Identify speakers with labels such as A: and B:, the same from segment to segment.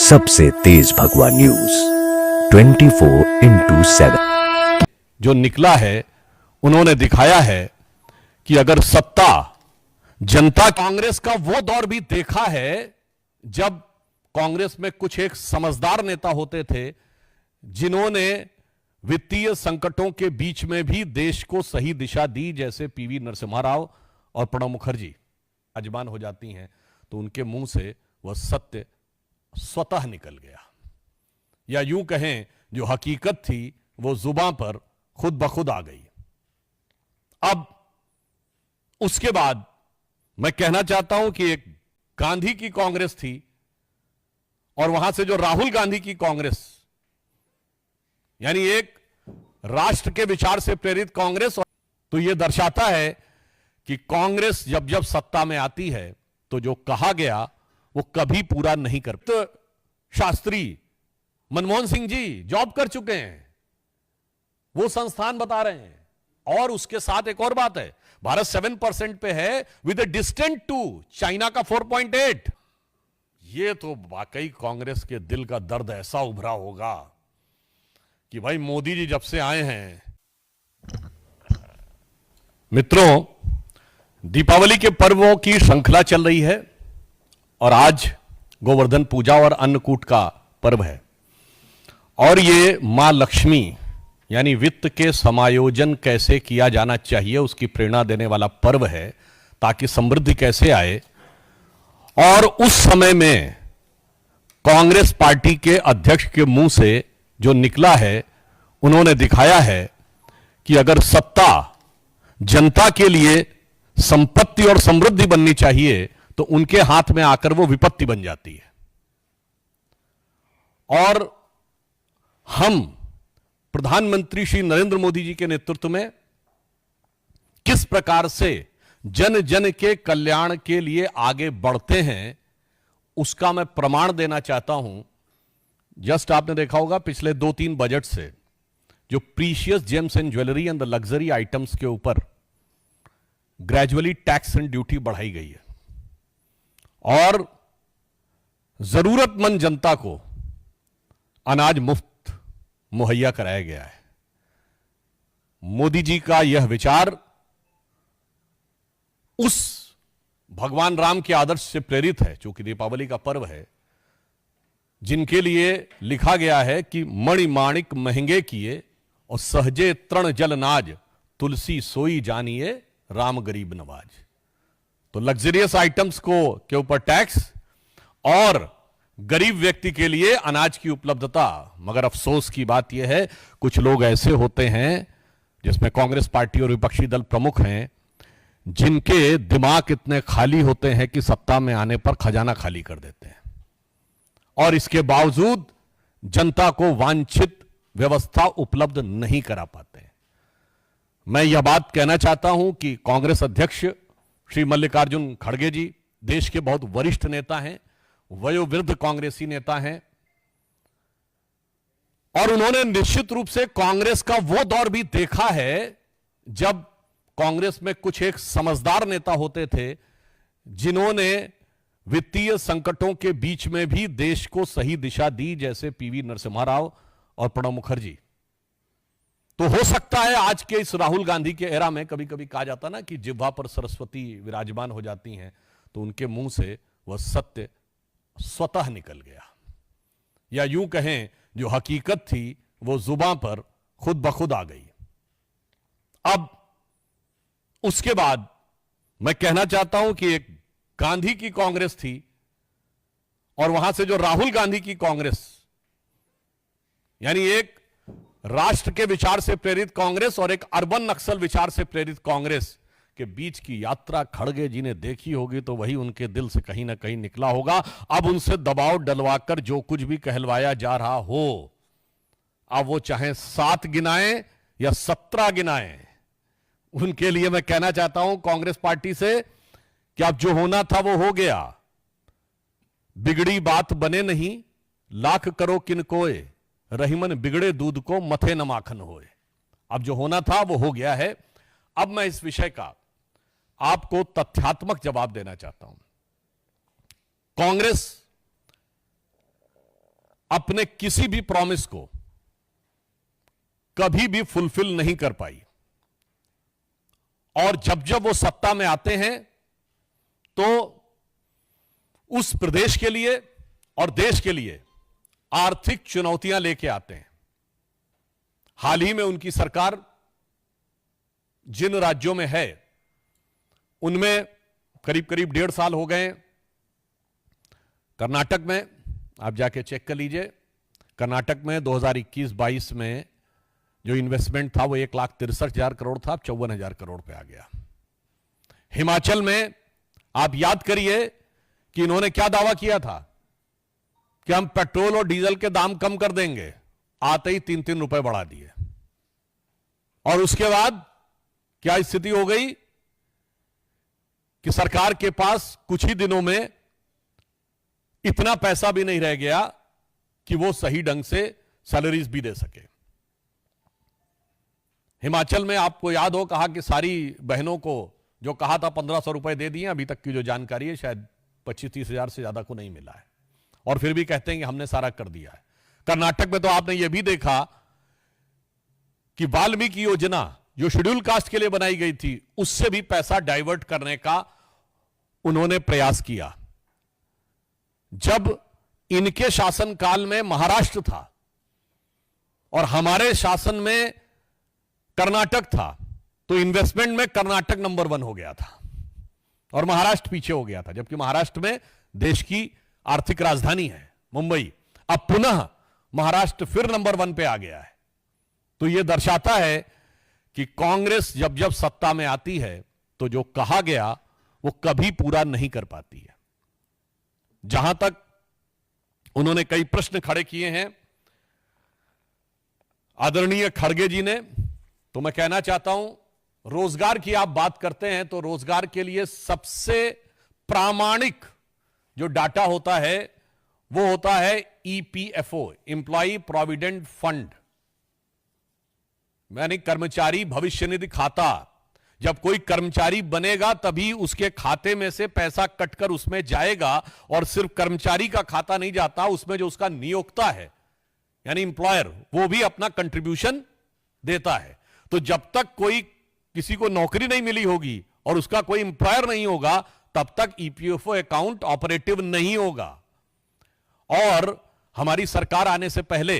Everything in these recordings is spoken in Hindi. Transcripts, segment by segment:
A: सबसे तेज भगवा न्यूज 24x7
B: जो निकला है उन्होंने दिखाया है कि अगर सत्ता जनता कांग्रेस का वो दौर भी देखा है जब कांग्रेस में कुछ एक समझदार नेता होते थे जिन्होंने वित्तीय संकटों के बीच में भी देश को सही दिशा दी, जैसे पीवी नरसिम्हा राव और प्रणब मुखर्जी अजमान हो जाती हैं तो उनके मुंह से वह सत्य स्वतः निकल गया, या यूं कहें जो हकीकत थी वो जुबान पर खुद ब खुद आ गई। अब उसके बाद मैं कहना चाहता हूं कि एक गांधी की कांग्रेस थी और वहां से जो राहुल गांधी की कांग्रेस, यानी एक राष्ट्र के विचार से प्रेरित कांग्रेस, तो यह दर्शाता है कि कांग्रेस जब जब सत्ता में आती है तो जो कहा गया वो कभी पूरा नहीं कर। तो शास्त्री मनमोहन सिंह जी जॉब कर चुके हैं, वो संस्थान बता रहे हैं। और उसके साथ एक और बात है, भारत 7% पे है with a distant to China का 4.8। ये तो वाकई कांग्रेस के दिल का दर्द ऐसा उभरा होगा कि भाई मोदी जी जब से आए हैं। मित्रों, दीपावली के पर्वों की श्रृंखला चल रही है और आज गोवर्धन पूजा और अन्नकूट का पर्व है और ये मां लक्ष्मी यानी वित्त के समायोजन कैसे किया जाना चाहिए उसकी प्रेरणा देने वाला पर्व है, ताकि समृद्धि कैसे आए। और उस समय में कांग्रेस पार्टी के अध्यक्ष के मुंह से जो निकला है, उन्होंने दिखाया है कि अगर सत्ता जनता के लिए संपत्ति और समृद्धि बननी चाहिए तो उनके हाथ में आकर वो विपत्ति बन जाती है। और हम प्रधानमंत्री श्री नरेंद्र मोदी जी के नेतृत्व में किस प्रकार से जन जन के कल्याण के लिए आगे बढ़ते हैं उसका मैं प्रमाण देना चाहता हूं। जस्ट आपने देखा होगा पिछले 2-3 बजट से जो precious James and jewellery and the luxury items के ऊपर ग्रेजुअली टैक्स एंड ड्यूटी बढ़ाई गई है और जरूरतमंद जनता को अनाज मुफ्त मुहैया कराया गया है। मोदी जी का यह विचार उस भगवान राम के आदर्श से प्रेरित है, चूंकि दीपावली का पर्व है, जिनके लिए लिखा गया है कि मणि माणिक महंगे किए और सहजे तृण जल नाज, तुलसी सोई जानिए राम गरीब नवाज। तो लग्जरियस आइटम्स को के ऊपर टैक्स और गरीब व्यक्ति के लिए अनाज की उपलब्धता। मगर अफसोस की बात यह है कुछ लोग ऐसे होते हैं, जिसमें कांग्रेस पार्टी और विपक्षी दल प्रमुख हैं, जिनके दिमाग इतने खाली होते हैं कि सत्ता में आने पर खजाना खाली कर देते हैं और इसके बावजूद जनता को वांछित व्यवस्था उपलब्ध नहीं करा पाते हैं। मैं यह बात कहना चाहता हूं कि कांग्रेस अध्यक्ष श्री मल्लिकार्जुन खड़गे जी देश के बहुत वरिष्ठ नेता हैं, वयोवृद्ध कांग्रेसी नेता हैं और उन्होंने निश्चित रूप से कांग्रेस का वो दौर भी देखा है जब कांग्रेस में कुछ एक समझदार नेता होते थे जिन्होंने वित्तीय संकटों के बीच में भी देश को सही दिशा दी, जैसे पीवी नरसिम्हा राव और प्रणब मुखर्जी। तो हो सकता है आज के इस राहुल गांधी के एरा में, कभी कभी कहा जाता ना कि जिह्वा पर सरस्वती विराजमान हो जाती हैं, तो उनके मुंह से वह सत्य स्वतः निकल गया, या यूं कहें जो हकीकत थी वो जुबान पर खुद ब खुद आ गई। अब उसके बाद मैं कहना चाहता हूं कि एक गांधी की कांग्रेस थी और वहां से जो राहुल गांधी की कांग्रेस, यानी एक राष्ट्र के विचार से प्रेरित कांग्रेस और एक अर्बन नक्सल विचार से प्रेरित कांग्रेस के बीच की यात्रा खड़गे जी ने देखी होगी तो वही उनके दिल से कहीं ना कहीं निकला होगा। अब उनसे दबाव डलवाकर जो कुछ भी कहलवाया जा रहा हो, अब वो चाहे 7 गिनाएं या 17 गिनाएं, उनके लिए मैं कहना चाहता हूं कांग्रेस पार्टी से कि अब जो होना था वो हो गया। बिगड़ी बात बने नहीं, लाख करो किन कोय, रहीमन बिगड़े दूध को मथे न माखन होए। अब जो होना था वो हो गया है। अब मैं इस विषय का आपको तथ्यात्मक जवाब देना चाहता हूं। कांग्रेस अपने किसी भी प्रॉमिस को कभी भी फुलफिल नहीं कर पाई। और जब जब वो सत्ता में आते हैं तो उस प्रदेश के लिए और देश के लिए आर्थिक चुनौतियां लेके आते हैं। हाल ही में उनकी सरकार जिन राज्यों में है उनमें करीब करीब 1.5 साल हो गए। कर्नाटक में आप जाके चेक कर लीजिए, कर्नाटक में 2021-22 में जो इन्वेस्टमेंट था वो 1,63,000 करोड़ था, अब 54,000 करोड़ पे आ गया। हिमाचल में आप याद करिए कि इन्होंने क्या दावा किया था कि हम पेट्रोल और डीजल के दाम कम कर देंगे, आते ही 3-3 रुपए बढ़ा दिए। और उसके बाद क्या स्थिति हो गई कि सरकार के पास कुछ ही दिनों में इतना पैसा भी नहीं रह गया कि वो सही ढंग से सैलरीज भी दे सके। हिमाचल में आपको याद हो कहा कि सारी बहनों को जो कहा था 1,500 रुपए दे दिए, अभी तक की जो जानकारी है शायद 25-30 हजार से ज्यादा को नहीं मिला है, और फिर भी कहते हैं कि हमने सारा कर दिया है। कर्नाटक में तो आपने यह भी देखा कि वाल्मीकि योजना जो शेड्यूल कास्ट के लिए बनाई गई थी उससे भी पैसा डाइवर्ट करने का उन्होंने प्रयास किया। जब इनके शासनकाल में महाराष्ट्र था और हमारे शासन में कर्नाटक था तो इन्वेस्टमेंट में कर्नाटक नंबर 1 हो गया था और महाराष्ट्र पीछे हो गया था, जबकि महाराष्ट्र में देश की आर्थिक राजधानी है मुंबई। अब पुनः महाराष्ट्र फिर नंबर 1 पे आ गया है। तो यह दर्शाता है कि कांग्रेस जब जब सत्ता में आती है तो जो कहा गया वो कभी पूरा नहीं कर पाती है। जहां तक उन्होंने कई प्रश्न खड़े किए हैं आदरणीय खड़गे जी ने, तो मैं कहना चाहता हूं रोजगार की आप बात करते हैं तो रोजगार के लिए सबसे प्रामाणिक जो डाटा होता है वो होता है ईपीएफओ, एम्प्लॉय प्रोविडेंट फंड, यानी कर्मचारी भविष्य निधि खाता। जब कोई कर्मचारी बनेगा तभी उसके खाते में से पैसा कटकर उसमें जाएगा, और सिर्फ कर्मचारी का खाता नहीं जाता, उसमें जो उसका नियोक्ता है यानी एम्प्लॉयर वो भी अपना कंट्रीब्यूशन देता है। तो जब तक कोई किसी को नौकरी नहीं मिली होगी और उसका कोई एम्प्लॉयर नहीं होगा तब तक ईपीएफओ अकाउंट ऑपरेटिव नहीं होगा। और हमारी सरकार आने से पहले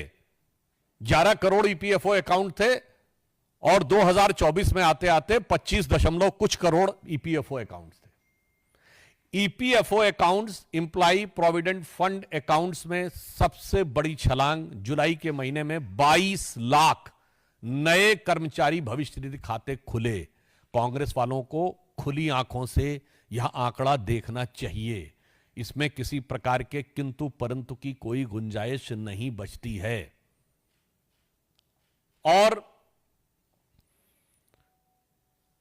B: 11 करोड़ ईपीएफओ अकाउंट थे और 2024 में आते आते 25 दशमलव कुछ करोड़ ईपीएफओ अकाउंट्स थे। EPFO accounts, employ provident fund accounts में सबसे बड़ी छलांग जुलाई के महीने में 22 लाख नए कर्मचारी भविष्य निधि खाते खुले। कांग्रेस वालों को खुली आंखों से यह आंकड़ा देखना चाहिए, इसमें किसी प्रकार के किंतु परंतु की कोई गुंजाइश नहीं बचती है। और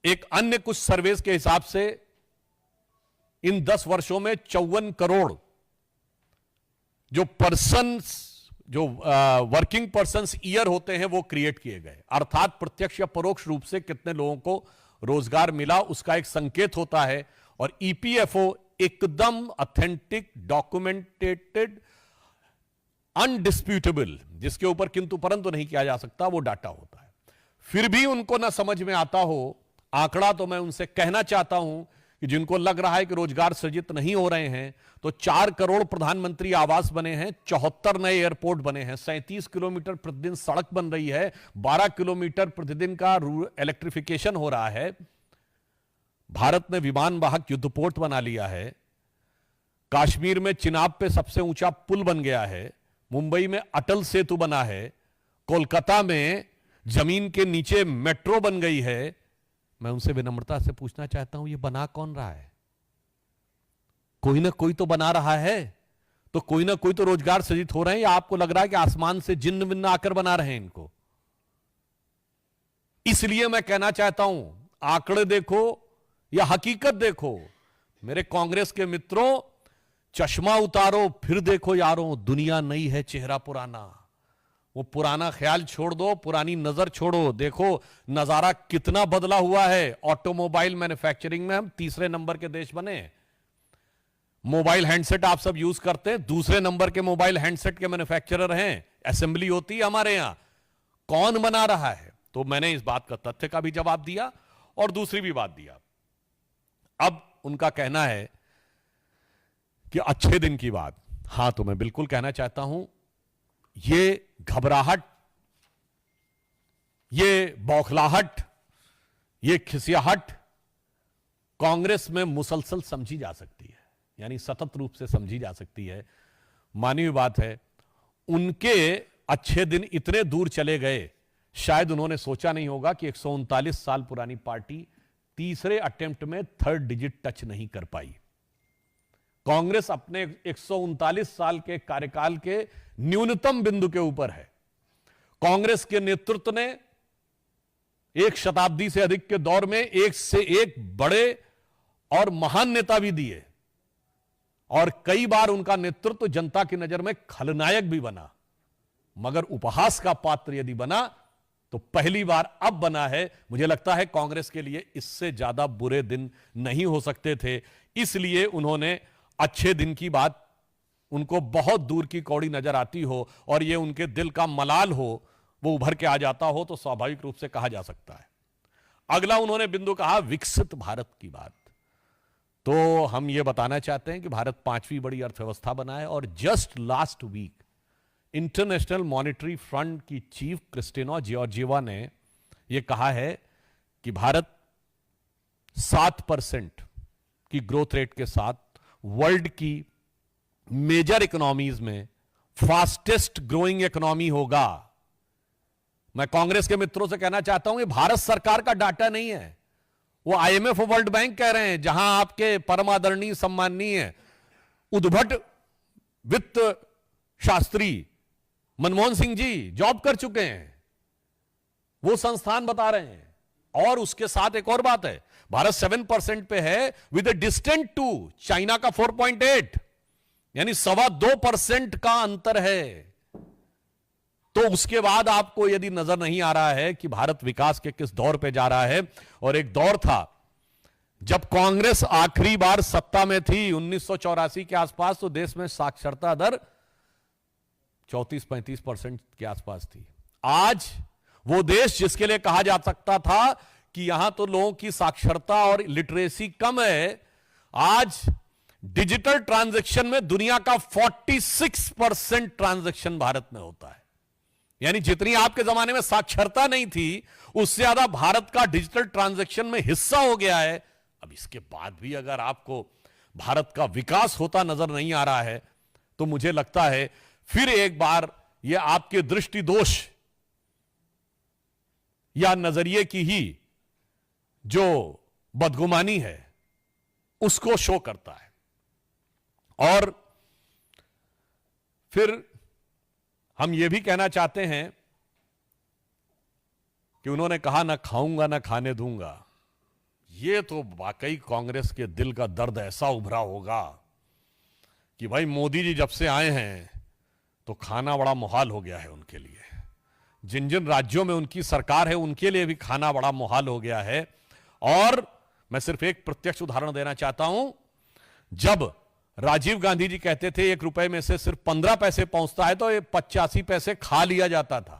B: एक अन्य कुछ सर्वेस के हिसाब से इन 10 वर्षों में 54 करोड़ जो पर्सन्स, जो वर्किंग पर्सन्स ईयर होते हैं वो क्रिएट किए गए, अर्थात प्रत्यक्ष या परोक्ष रूप से कितने लोगों को रोजगार मिला उसका एक संकेत होता है। और ईपीएफओ एकदम ऑथेंटिक, डॉक्यूमेंटेड, अनडिस्प्यूटेबल, जिसके ऊपर किंतु परंतु नहीं किया जा सकता, वो डाटा होता है। फिर भी उनको ना समझ में आता हो आंकड़ा, तो मैं उनसे कहना चाहता हूं कि जिनको लग रहा है कि रोजगार सृजित नहीं हो रहे हैं, तो 4 करोड़ प्रधानमंत्री आवास बने हैं, 74 नए एयरपोर्ट बने हैं, 37 किलोमीटर प्रतिदिन सड़क बन रही है, 12 किलोमीटर प्रतिदिन का इलेक्ट्रिफिकेशन हो रहा है, भारत ने विमान वाहक युद्धपोत बना लिया है, कश्मीर में चिनाब पे सबसे ऊंचा पुल बन गया है, मुंबई में अटल सेतु बना है, कोलकाता में जमीन के नीचे मेट्रो बन गई है। मैं उनसे विनम्रता से पूछना चाहता हूं, ये बना कौन रहा है? कोई ना कोई तो बना रहा है, तो कोई ना कोई तो रोजगार सृजित हो रहे हैं, या आपको लग रहा है कि आसमान से जिन्न विन्न आकर बना रहे हैं इनको? इसलिए मैं कहना चाहता हूं, आंकड़े देखो या हकीकत देखो। मेरे कांग्रेस के मित्रों, चश्मा उतारो फिर देखो यारों, दुनिया नई है चेहरा पुराना। वो पुराना ख्याल छोड़ दो, पुरानी नजर छोड़ो, देखो नजारा कितना बदला हुआ है। ऑटोमोबाइल मैन्युफैक्चरिंग में हम 3रे नंबर के देश बने, मोबाइल हैंडसेट आप सब यूज करते हैं, दूसरे नंबर के मोबाइल हैंडसेट के मैन्युफैक्चरर हैं, असेंबली होती है हमारे यहां, कौन बना रहा है? तो मैंने इस बात का तथ्य का भी जवाब दिया और दूसरी भी बात दिया। अब उनका कहना है कि अच्छे दिन की बात, हां तो मैं बिल्कुल कहना चाहता हूं, ये घबराहट, ये बौखलाहट, ये खिसियाहट कांग्रेस में मुसलसल समझी जा सकती है, यानी सतत रूप से समझी जा सकती है। मानवीय बात है, उनके अच्छे दिन इतने दूर चले गए, शायद उन्होंने सोचा नहीं होगा कि 139 साल पुरानी पार्टी तीसरे अटेम्प्ट में थर्ड डिजिट टच नहीं कर पाई। कांग्रेस अपने 139 साल के कार्यकाल के न्यूनतम बिंदु के ऊपर है। कांग्रेस के नेतृत्व ने एक शताब्दी से अधिक के दौर में एक से एक बड़े और महान नेता भी दिए, और कई बार उनका नेतृत्व जनता की नजर में खलनायक भी बना, मगर उपहास का पात्र यदि बना तो पहली बार अब बना है। मुझे लगता है कांग्रेस के लिए इससे ज्यादा बुरे दिन नहीं हो सकते थे, इसलिए उन्होंने अच्छे दिन की बात उनको बहुत दूर की कौड़ी नजर आती हो और ये उनके दिल का मलाल हो, वो उभर के आ जाता हो, तो स्वाभाविक रूप से कहा जा सकता है। अगला उन्होंने बिंदु कहा विकसित भारत की बात। तो हम ये बताना चाहते हैं कि भारत 5वीं बड़ी अर्थव्यवस्था बना है, और just last week International Monetary Fund की चीफ क्रिस्टिना जॉर्जिवा ने यह कहा है कि भारत 7% की ग्रोथ रेट के साथ वर्ल्ड की मेजर इकोनॉमीज में फास्टेस्ट ग्रोइंग इकोनॉमी होगा। मैं कांग्रेस के मित्रों से कहना चाहता हूं, ये भारत सरकार का डाटा नहीं है, वो आईएमएफ और वर्ल्ड बैंक कह रहे हैं, जहां आपके परम आदरणीय सम्माननीय उद्भट वित्त शास्त्री मनमोहन सिंह जी जॉब कर चुके हैं, वो संस्थान बता रहे हैं। और उसके साथ एक और बात है, भारत 7% पे है with a distant to China का 4.8, यानी 2.25% का अंतर है। तो उसके बाद आपको यदि नजर नहीं आ रहा है कि भारत विकास के किस दौर पे जा रहा है, और एक दौर था जब कांग्रेस आखिरी बार सत्ता में थी 1984 के आसपास, तो देश में साक्षरता दर 34-35% के आसपास थी। आज वो देश जिसके लिए कहा जा सकता था कि यहां तो लोगों की साक्षरता और लिटरेसी कम है, आज डिजिटल ट्रांजैक्शन में दुनिया का 46% ट्रांजैक्शन भारत में होता है। यानी जितनी आपके जमाने में साक्षरता नहीं थी, उससे ज्यादा भारत का डिजिटल ट्रांजैक्शन में हिस्सा हो गया है। अब इसके बाद भी अगर आपको भारत का विकास होता नजर नहीं आ रहा है, तो मुझे लगता है फिर एक बार यह आपके दृष्टि दोष या नजरिए की ही जो बदगुमानी है उसको शो करता है। और फिर हम यह भी कहना चाहते हैं कि उन्होंने कहा ना खाऊंगा ना खाने दूंगा, यह तो वाकई कांग्रेस के दिल का दर्द ऐसा उभरा होगा कि भाई मोदी जी जब से आए हैं तो खाना बड़ा मुहाल हो गया है उनके लिए। जिन जिन राज्यों में उनकी सरकार है उनके लिए भी खाना बड़ा मुहाल हो गया है। और मैं सिर्फ एक प्रत्यक्ष उदाहरण देना चाहता हूं, जब राजीव गांधी जी कहते थे 1 रुपए में से सिर्फ 15 पैसे पहुंचता है, तो ये 85 पैसे खा लिया जाता था।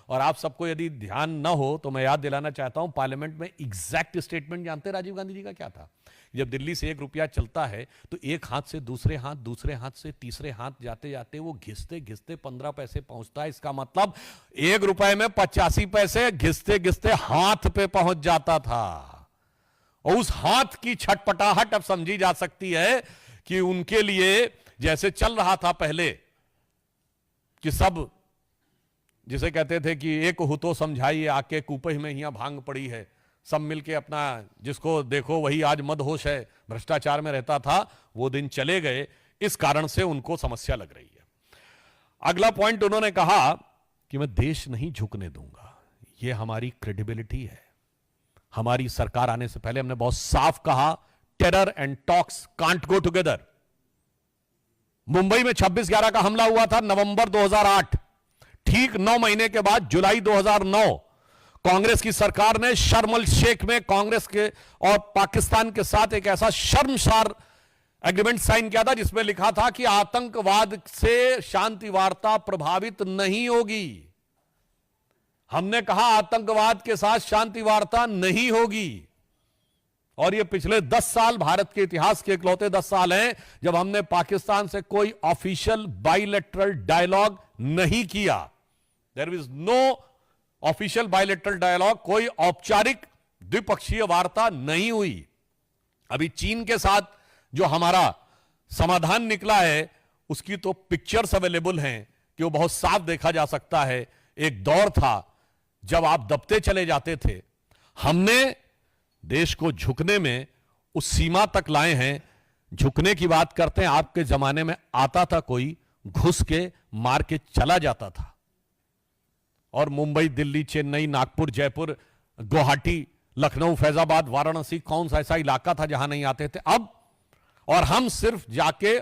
B: और आप सबको यदि ध्यान न हो तो मैं याद दिलाना चाहता हूं, पार्लियामेंट में एग्जैक्ट स्टेटमेंट जानते हैं राजीव गांधी जी का क्या था? जब दिल्ली से 1 रुपया चलता है तो एक हाथ से दूसरे हाथ से तीसरे हाथ जाते जाते वो घिसते घिसते 15 पैसे पहुंचता है। इसका मतलब 1 रुपए में 85 पैसे घिसते घिसते हाथ पे पहुंच जाता था। और उस हाथ की छटपटाहट अब समझी जा सकती है कि उनके लिए जैसे चल रहा था पहले कि सब जिसे कहते थे कि एक हो तो समझाइए आके कूपही में हियां भांग पड़ी है, सब मिलके अपना जिसको देखो वही आज मदहोश है, भ्रष्टाचार में रहता था, वो दिन चले गए। इस कारण से उनको समस्या लग रही है। अगला पॉइंट उन्होंने कहा कि मैं देश नहीं झुकने दूंगा, ये हमारी क्रेडिबिलिटी है। हमारी सरकार आने से पहले हमने बहुत साफ कहा, terror and talks can't go together. Mumbai में 26/11 का हमला हुआ था नवंबर 2008। ठीक 9 महीने के बाद जुलाई 2009 कांग्रेस की सरकार ने शर्म अल शेख में कांग्रेस के और पाकिस्तान के साथ एक ऐसा शर्मसार एग्रीमेंट साइन किया था जिसमें लिखा था कि आतंकवाद से शांति वार्ता प्रभावित नहीं होगी। हमने कहा आतंकवाद के साथ शांति वार्ता नहीं होगी। और ये पिछले 10 साल भारत के इतिहास के इकलौते 10 साल हैं जब हमने पाकिस्तान से कोई ऑफिशियल बाइलेटरल डायलॉग नहीं किया। There is no official bilateral dialogue, कोई औपचारिक द्विपक्षीय वार्ता नहीं हुई। अभी चीन के साथ जो हमारा समाधान निकला है उसकी तो पिक्चर्स अवेलेबल हैं कि वो बहुत साफ देखा जा सकता है। एक दौर था जब आप दबते चले जाते थे, हमने देश को झुकने में उस सीमा तक लाए हैं। झुकने की बात करते हैं, आपके जमाने में आता था कोई, घुस के मार के चला जाता था। और मुंबई, दिल्ली, चेन्नई, नागपुर, जयपुर, गुवाहाटी, लखनऊ, फैजाबाद, वाराणसी, कौन सा ऐसा इलाका था जहां नहीं आते थे। अब और हम सिर्फ जाके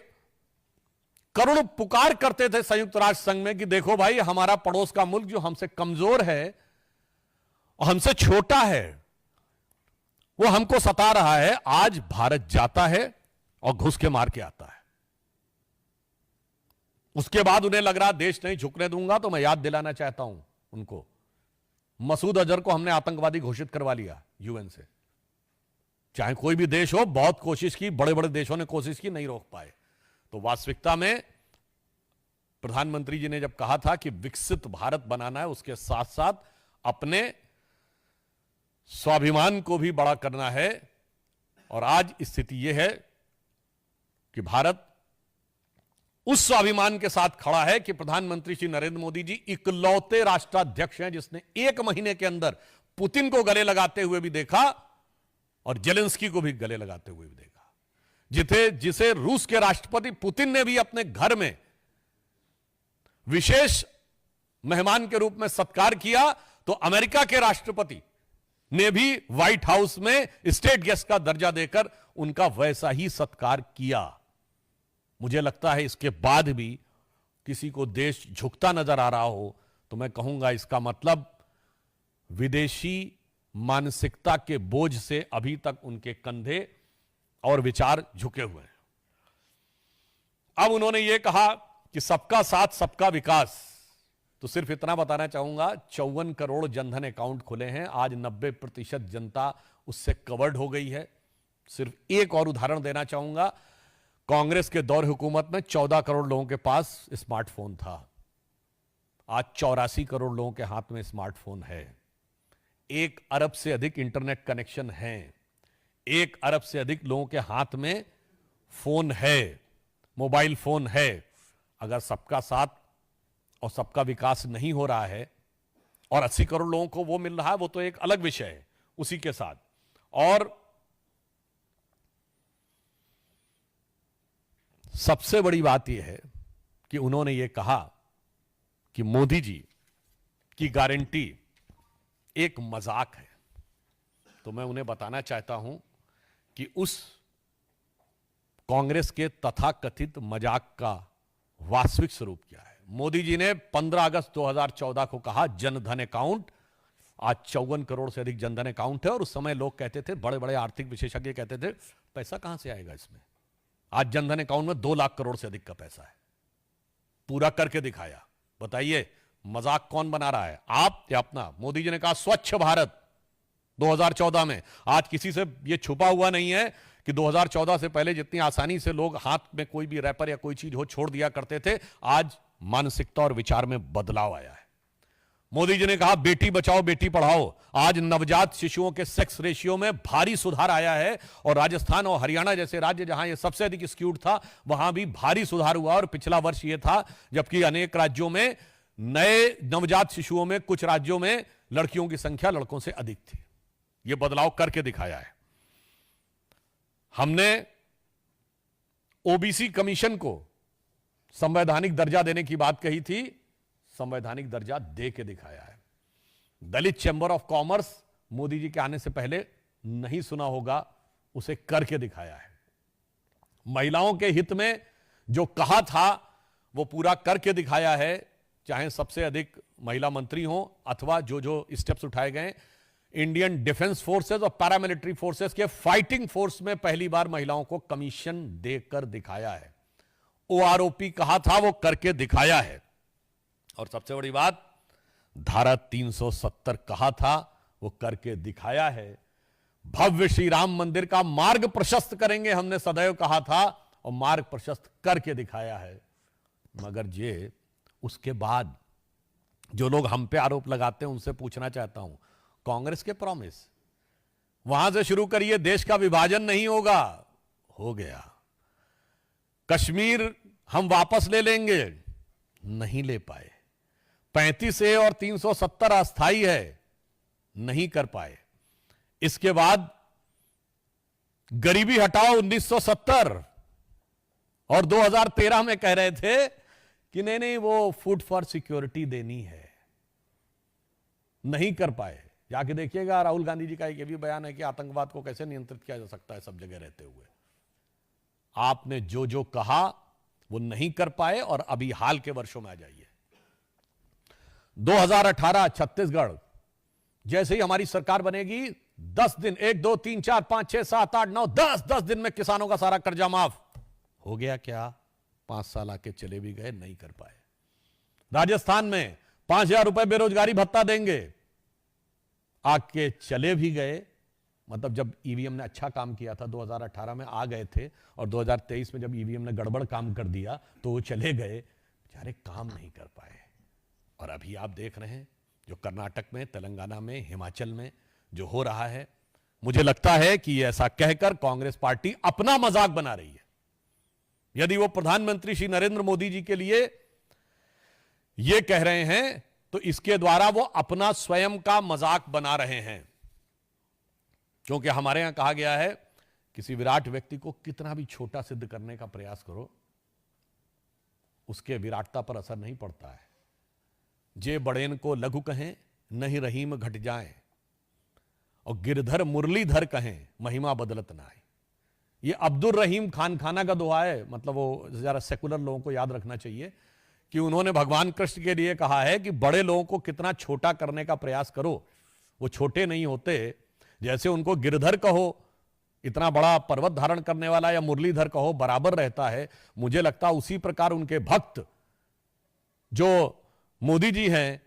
B: करुण पुकार करते थे संयुक्त राष्ट्र संघ में कि देखो भाई, हमारा पड़ोस का मुल्क जो हमसे कमजोर है और हमसे छोटा है वो हमको सता रहा है। आज भारत जाता है और घुस के मार के आता है। उसके बाद उन्हें लग रहा देश नहीं झुकने दूंगा। तो मैं याद दिलाना चाहता हूं उनको, मसूद अजहर को हमने आतंकवादी घोषित करवा लिया यूएन से। चाहे कोई भी देश हो, बहुत कोशिश की, बड़े बड़े देशों ने कोशिश की, नहीं रोक पाए। तो वास्तविकता में प्रधानमंत्री जी ने जब कहा था कि विकसित भारत बनाना है, उसके साथ साथ अपने स्वाभिमान को भी बड़ा करना है। और आज स्थिति यह है कि भारत उस स्वाभिमान के साथ खड़ा है कि प्रधानमंत्री श्री नरेंद्र मोदी जी इकलौते राष्ट्राध्यक्ष हैं जिसने 1 महीने के अंदर पुतिन को गले लगाते हुए भी देखा और जेलेंस्की को भी गले लगाते हुए भी देखा। जिसे रूस के राष्ट्रपति पुतिन ने भी अपने घर में विशेष मेहमान के रूप में सत्कार किया, तो अमेरिका के राष्ट्रपति ने भी व्हाइट हाउस में स्टेट गेस्ट का दर्जा देकर उनका वैसा ही सत्कार किया। मुझे लगता है इसके बाद भी किसी को देश झुकता नजर आ रहा हो तो मैं कहूंगा इसका मतलब विदेशी मानसिकता के बोझ से अभी तक उनके कंधे और विचार झुके हुए हैं। अब उन्होंने यह कहा कि सबका साथ सबका विकास, तो सिर्फ इतना बताना चाहूंगा 54 करोड़ जनधन अकाउंट खुले हैं। आज 90% जनता उससे कवर्ड हो गई है। सिर्फ एक और उदाहरण देना चाहूंगा, कांग्रेस के दौर हुकूमत में 14 करोड़ लोगों के पास स्मार्टफोन था। आज 84 करोड़ लोगों के हाथ में स्मार्टफोन है। 1 अरब से अधिक इंटरनेट कनेक्शन है। 1 अरब से अधिक लोगों के हाथ में फोन है, मोबाइल फोन है। अगर सबका साथ और सबका विकास नहीं हो रहा है और 80 करोड़ लोगों को वो मिल रहा है, वो तो एक अलग विषय है उसी के साथ। और सबसे बड़ी बात यह है कि उन्होंने ये कहा कि मोदी जी की गारंटी एक मजाक है। तो मैं उन्हें बताना चाहता हूं कि उस कांग्रेस के तथाकथित मजाक का वास्तविक स्वरूप क्या है। मोदी जी ने 15 अगस्त 2014 को कहा जनधन अकाउंट। आज 54 करोड़ से अधिक जनधन अकाउंट है। और उस समय लोग कहते थे, बड़े बड़े आर्थिक विशेषज्ञ कहते थे, पैसा कहां से आएगा इसमें। आज जनधन अकाउंट में 2 लाख करोड़ से अधिक का पैसा है। पूरा करके दिखाया। बताइए मजाक कौन बना रहा है, आप या अपना। मोदी जी ने कहा स्वच्छ भारत 2014 में। आज किसी से यह छुपा हुआ नहीं है कि 2014 से पहले जितनी आसानी से लोग हाथ में कोई भी रैपर या कोई चीज हो छोड़ दिया करते थे, आज मानसिकता और विचार में बदलाव आया है। मोदी जी ने कहा बेटी बचाओ बेटी पढ़ाओ। आज नवजात शिशुओं के सेक्स रेशियो में भारी सुधार आया है। और राजस्थान और हरियाणा जैसे राज्य जहां यह सबसे अधिक स्क्यूड था, वहां भी भारी सुधार हुआ। और पिछला वर्ष यह था जबकि अनेक राज्यों में नए नवजात शिशुओं में, कुछ राज्यों में लड़कियों की संख्या लड़कों से अधिक थी। यह बदलाव करके दिखाया है। हमने ओबीसी कमीशन को संवैधानिक दर्जा देने की बात कही थी, संवैधानिक दर्जा दे के दिखाया है। दलित chamber of commerce Modi ji के आने से पहले नहीं सुना होगा, उसे करके दिखाया है। महिलाओं के हित में जो कहा था वो पूरा करके दिखाया है। चाहे सबसे अधिक महिला मंत्री हो अथवा जो जो स्टेप्स उठाए गए। इंडियन डिफेंस फोर्सेस और पैरामिलिट्री फोर्सेस के फाइटिंग फोर्स में पहली बार महिलाओं को कमीशन देकर दिखाया है। ओआरओपी कहा था, वो करके दिखाया है। और सबसे बड़ी बात, धारा 370 कहा था, वो करके दिखाया है। भव्य श्री राम मंदिर का मार्ग प्रशस्त करेंगे, हमने सदैव कहा था, और मार्ग प्रशस्त करके दिखाया है। मगर ये उसके बाद जो लोग हम पे आरोप लगाते हैं उनसे पूछना चाहता हूं, कांग्रेस के प्रॉमिस वहां से शुरू करिए। देश का विभाजन नहीं होगा, हो गया। कश्मीर हम वापस ले लेंगे, नहीं ले पाए। 35A और 370 अस्थाई है, नहीं कर पाए। इसके बाद गरीबी हटाओ 1970 और 2013 में कह रहे थे कि नहीं नहीं वो फूड फॉर सिक्योरिटी देनी है, नहीं कर पाए। जाके देखिएगा, राहुल गांधी जी का एक ये भी बयान है कि आतंकवाद को कैसे नियंत्रित किया जा सकता है सब जगह रहते हुए। आपने जो जो कहा वो नहीं कर पाए, और अभी हाल के वर्षों में आ जाइए। 2018 छत्तीसगढ़, जैसे ही हमारी सरकार बनेगी 10 दिन, 1 2 3 4 5 6 7 8 9 10 दिन में किसानों का सारा कर्जा माफ हो गया। क्या 5 साल आके चले भी गए, नहीं कर पाए। राजस्थान में 5,000 रुपए बेरोजगारी भत्ता देंगे, आके चले भी गए। मतलब जब ईवीएम ने अच्छा काम किया था 2018 में आ गए थे, और 2023 में जब ईवीएम ने गड़बड़ काम कर दिया तो वो चले गए, बेचारे काम नहीं कर पाए। और अभी आप देख रहे हैं जो कर्नाटक में, तेलंगाना में, हिमाचल में जो हो रहा है, मुझे लगता है कि ऐसा कहकर कांग्रेस पार्टी अपना मजाक बना रही है। यदि वो प्रधानमंत्री श्री नरेंद्र मोदी जी के लिए ये कह रहे हैं तो इसके द्वारा वो अपना स्वयं का मजाक बना रहे हैं। क्योंकि हमारे यहां कहा गया है, किसी विराट व्यक्ति को कितना भी छोटा सिद्ध करने का प्रयास करो, उसके विराटता पर असर नहीं पड़ता है। जे बड़ेन को लघु कहें, नहीं रहीम घट जाए, और गिरधर मुरलीधर कहें, महिमा बदलत ना आए। ये अब्दुल रहीम खान खाना का दोहा है। मतलब वो जरा सेकुलर लोगों को याद रखना चाहिए कि उन्होंने भगवान कृष्ण के लिए कहा है कि बड़े लोगों को कितना छोटा करने का प्रयास करो, वो छोटे नहीं होते। जैसे उनको गिरधर कहो, इतना बड़ा पर्वत धारण करने वाला, या मुरलीधर कहो, बराबर रहता है। मुझे लगता उसी प्रकार उनके भक्त जो मोदी जी हैं,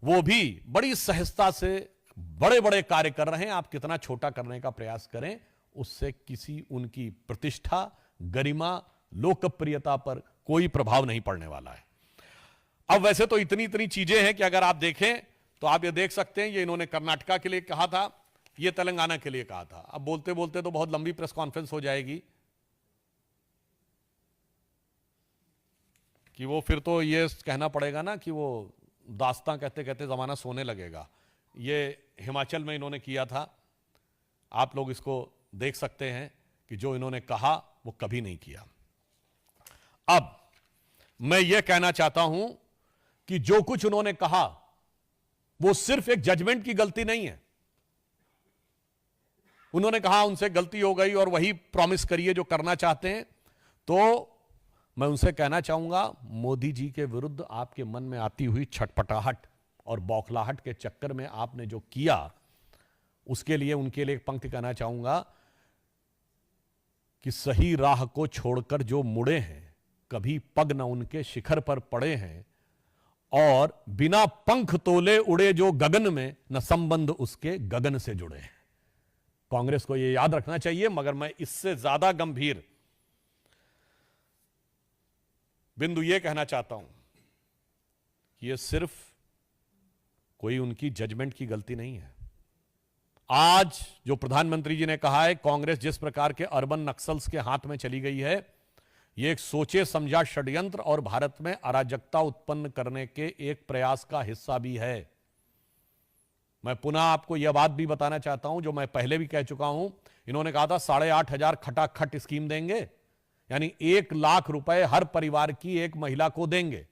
B: वो भी बड़ी सहजता से बड़े बड़े कार्य कर रहे हैं। आप कितना छोटा करने का प्रयास करें, उससे किसी उनकी प्रतिष्ठा, गरिमा, लोकप्रियता पर कोई प्रभाव नहीं पड़ने वाला है। अब वैसे तो इतनी इतनी चीजें हैं कि अगर आप देखें तो आप ये देख सकते हैं, ये इन्होंने कर्नाटका के लिए कहा था, ये तेलंगाना के लिए कहा था। अब बोलते बोलते तो बहुत लंबी प्रेस कॉन्फ्रेंस हो जाएगी कि वो फिर तो ये कहना पड़ेगा ना कि वो दास्तां कहते कहते जमाना सोने लगेगा। ये हिमाचल में इन्होंने किया था, आप लोग इसको देख सकते हैं कि जो इन्होंने कहा वो कभी नहीं किया। अब मैं ये कहना चाहता हूं कि जो कुछ उन्होंने कहा वो सिर्फ एक जजमेंट की गलती नहीं है। उन्होंने कहा उनसे गलती हो गई और वही प्रॉमिस करिए जो करना चाहते हैं, तो मैं उनसे कहना चाहूंगा, मोदी जी के विरुद्ध आपके मन में आती हुई छटपटाहट और बौखलाहट के चक्कर में आपने जो किया, उसके लिए उनके लिए एक पंक्ति कहना चाहूंगा कि सही राह को छोड़कर जो मुड़े हैं, कभी पग न उनके शिखर पर पड़े हैं, और बिना पंख तोले उड़े जो गगन में, न संबंध उसके गगन से जुड़े हैं। कांग्रेस को यह याद रखना चाहिए। मगर मैं इससे ज्यादा गंभीर बिंदु यह कहना चाहता हूं कि यह सिर्फ कोई उनकी जजमेंट की गलती नहीं है। आज जो प्रधानमंत्री जी ने कहा है, कांग्रेस जिस प्रकार के अर्बन नक्सल्स के हाथ में चली गई है, यह एक सोचे समझा षड्यंत्र और भारत में अराजकता उत्पन्न करने के एक प्रयास का हिस्सा भी है। मैं पुनः आपको यह बात भी बताना चाहता हूं जो मैं पहले भी कह चुका हूं। इन्होंने कहा था 8,500 खटाखट स्कीम देंगे, यानी 1 लाख रुपए हर परिवार की एक महिला को देंगे।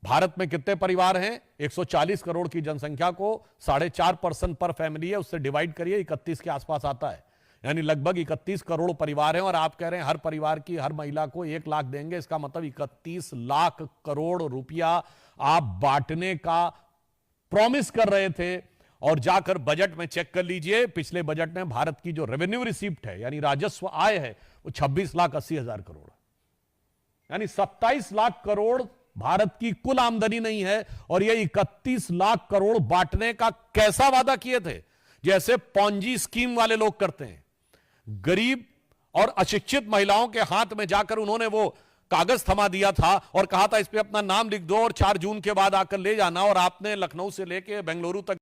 B: भारत में कितने परिवार हैं? 140 करोड़ की जनसंख्या को 4.5% पर फैमिली है, उससे डिवाइड करिए, 31 के आसपास आता है, यानी लगभग 31 करोड़ परिवार हैं। और आप कह रहे हैं हर परिवार की हर महिला को 1 लाख देंगे। इसका मतलब 31 लाख करोड़ रुपया आप बांटने का प्रॉमिस कर रहे थे, और जाकर बजट में चेक कर लीजिए, पिछले बजट में भारत की जो रेवेन्यू रिसीप्ट है यानी राजस्व आय है वो 26,80,000 करोड़, यानी 27 लाख करोड़ भारत की कुल आमदनी नहीं है। और ये 31 लाख करोड़ बांटने का कैसा वादा किए थे, जैसे पॉन्जी स्कीम वाले लोग करते हैं। गरीब और अशिक्षित महिलाओं के हाथ में जाकर उन्होंने वो कागज थमा दिया था और कहा था इस पे अपना नाम लिख दो और 4 जून के बाद आकर ले जाना, और आपने लखनऊ से लेके बेंगलुरु तक